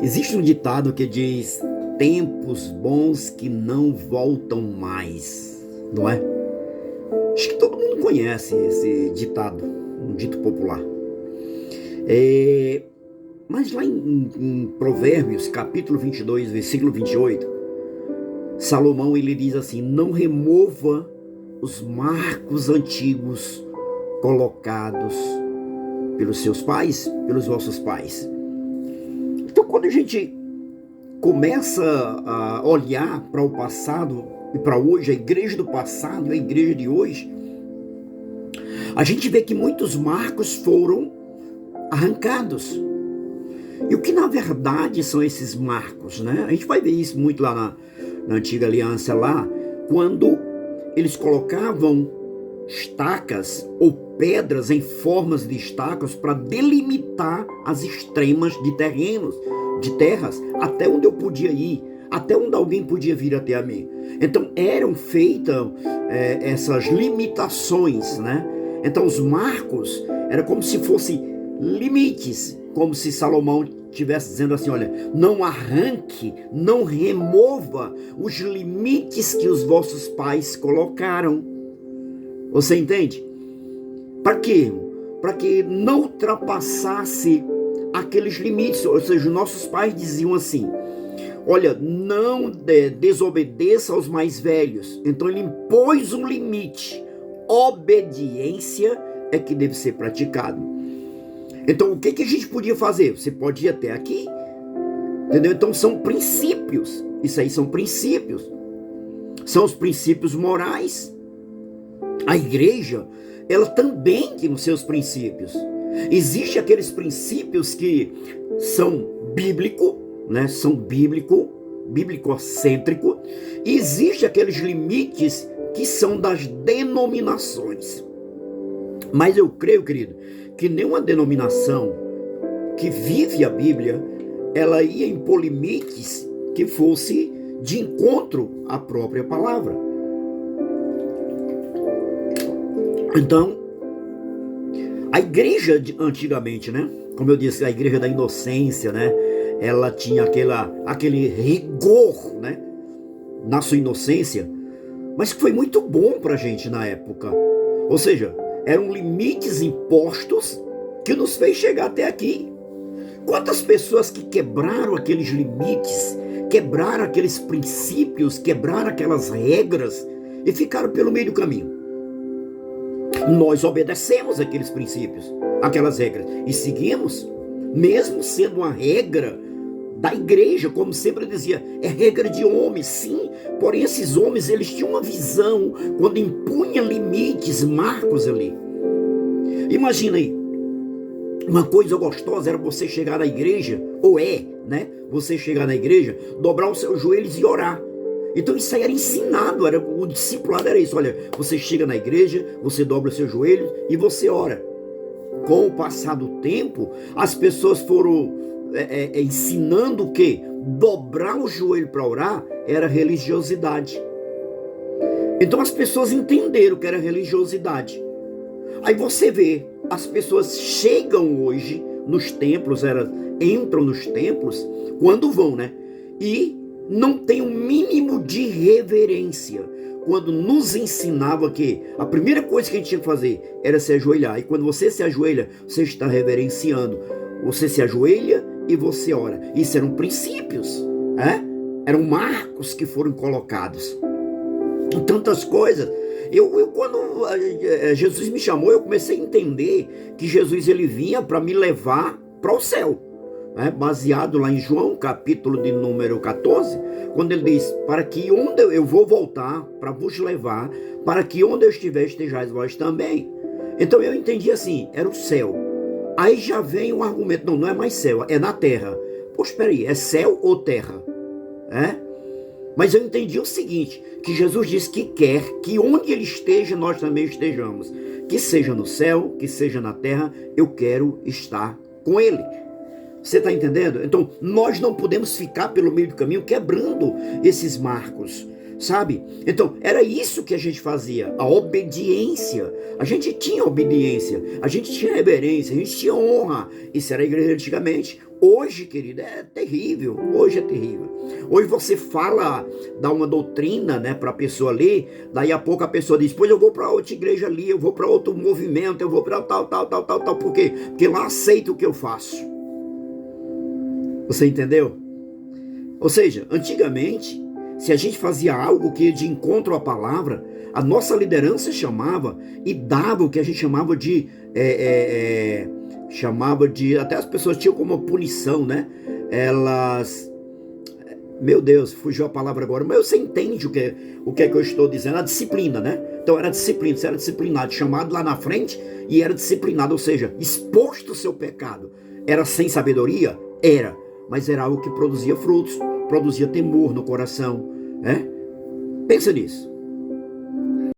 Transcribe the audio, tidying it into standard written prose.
Existe um ditado que diz: tempos bons que não voltam mais, não é? Acho que todo mundo conhece esse ditado, um dito popular. Mas lá em Provérbios, capítulo 22, versículo 28, Salomão ele diz assim: não remova os marcos antigos colocados pelos seus pais, pelos vossos pais. Então, quando a gente começa a olhar para o passado e para hoje, a igreja do passado e a igreja de hoje, a gente vê que muitos marcos foram arrancados. E o que na verdade são esses marcos, né? A gente vai ver isso muito lá na antiga aliança lá, quando eles colocavam estacas ou pedras em formas de estacas para delimitar as extremas de terrenos, de terras, até onde eu podia ir, até onde alguém podia vir até a mim. Então eram feitas essas limitações, né? Então os marcos era como se fossem limites, como se Salomão estivesse dizendo assim: olha, não arranque, não remova os limites que os vossos pais colocaram. Você entende? Para quê? Para que não ultrapassasse aqueles limites. Ou seja, os nossos pais diziam assim: olha, não desobedeça aos mais velhos. Então ele impôs um limite. Obediência é que deve ser praticado. Então o que a gente podia fazer? Você pode ir até aqui, entendeu? Então são princípios. Isso aí são princípios. São os princípios morais. A igreja, ela também tem os seus princípios. Existem aqueles princípios que são bíblicos, né? São bíblico-cêntricos. E existem aqueles limites que são das denominações. Mas eu creio, querido, que nenhuma denominação que vive a Bíblia, ela ia impor limites que fosse de encontro à própria palavra. Então, a igreja antigamente, né? Como eu disse, a igreja da inocência, né? Ela tinha aquele rigor, né? Na sua inocência, mas que foi muito bom pra gente na época. Ou seja, eram limites impostos que nos fez chegar até aqui. Quantas pessoas que quebraram aqueles limites, quebraram aqueles princípios, quebraram aquelas regras e ficaram pelo meio do caminho. Nós obedecemos aqueles princípios, aquelas regras, e seguimos, mesmo sendo uma regra da igreja, como sempre dizia, é regra de homens, sim, porém esses homens, eles tinham uma visão, quando impunham limites, marcos ali. Imagina aí, uma coisa gostosa era você chegar na igreja, ou né, você chegar na igreja, dobrar os seus joelhos e orar. Então isso aí era ensinado, o discipulado era isso: olha, você chega na igreja, você dobra os seus joelhos e você ora. Com o passar do tempo, as pessoas foram ensinando que dobrar o joelho para orar era religiosidade. Então as pessoas entenderam que era religiosidade. Aí você vê, as pessoas chegam hoje nos templos, elas entram nos templos, quando vão, né? E não tem um mínimo de reverência. Quando nos ensinava que a primeira coisa que a gente tinha que fazer era se ajoelhar. E quando você se ajoelha, você está reverenciando. Você se ajoelha e você ora. Isso eram princípios, né? Eram marcos que foram colocados. Tantas coisas. Quando Jesus me chamou, eu comecei a entender que Jesus ele vinha para me levar para o céu. Baseado lá em João, capítulo de número 14, quando ele diz: para que onde eu vou voltar para vos levar, para que onde eu estiver, estejais vós também. Então eu entendi assim, era o céu. Aí já vem um argumento: não é mais céu, é na terra. Poxa, espera aí, é céu ou terra? Mas eu entendi o seguinte, que Jesus disse que quer que onde ele esteja, nós também estejamos. Que seja no céu, que seja na terra, eu quero estar com ele. Você está entendendo? Então, nós não podemos ficar pelo meio do caminho quebrando esses marcos. sabe? Então, era isso que a gente fazia, a obediência. A gente tinha obediência, a gente tinha reverência, a gente tinha honra. Isso era a igreja antigamente. Hoje, querido, é terrível. Hoje é terrível. Hoje você fala, dá uma doutrina, né, para a pessoa ali, daí a pouco a pessoa diz, pois eu vou para outra igreja ali, eu vou para outro movimento, eu vou para tal. Por quê? Porque lá aceita o que eu faço. Você entendeu? Ou seja, antigamente, se a gente fazia algo que ia de encontro à palavra, a nossa liderança chamava e dava o que a gente chamava de até as pessoas tinham como uma punição, né? Elas, meu Deus, fugiu a palavra agora, mas você entende o que é que eu estou dizendo, a disciplina, né? Então era disciplina, você era disciplinado, chamado lá na frente e era disciplinado, ou seja, exposto ao seu pecado. Era sem sabedoria? Era, mas era algo que produzia frutos, produzia temor no coração, né? Pensa nisso.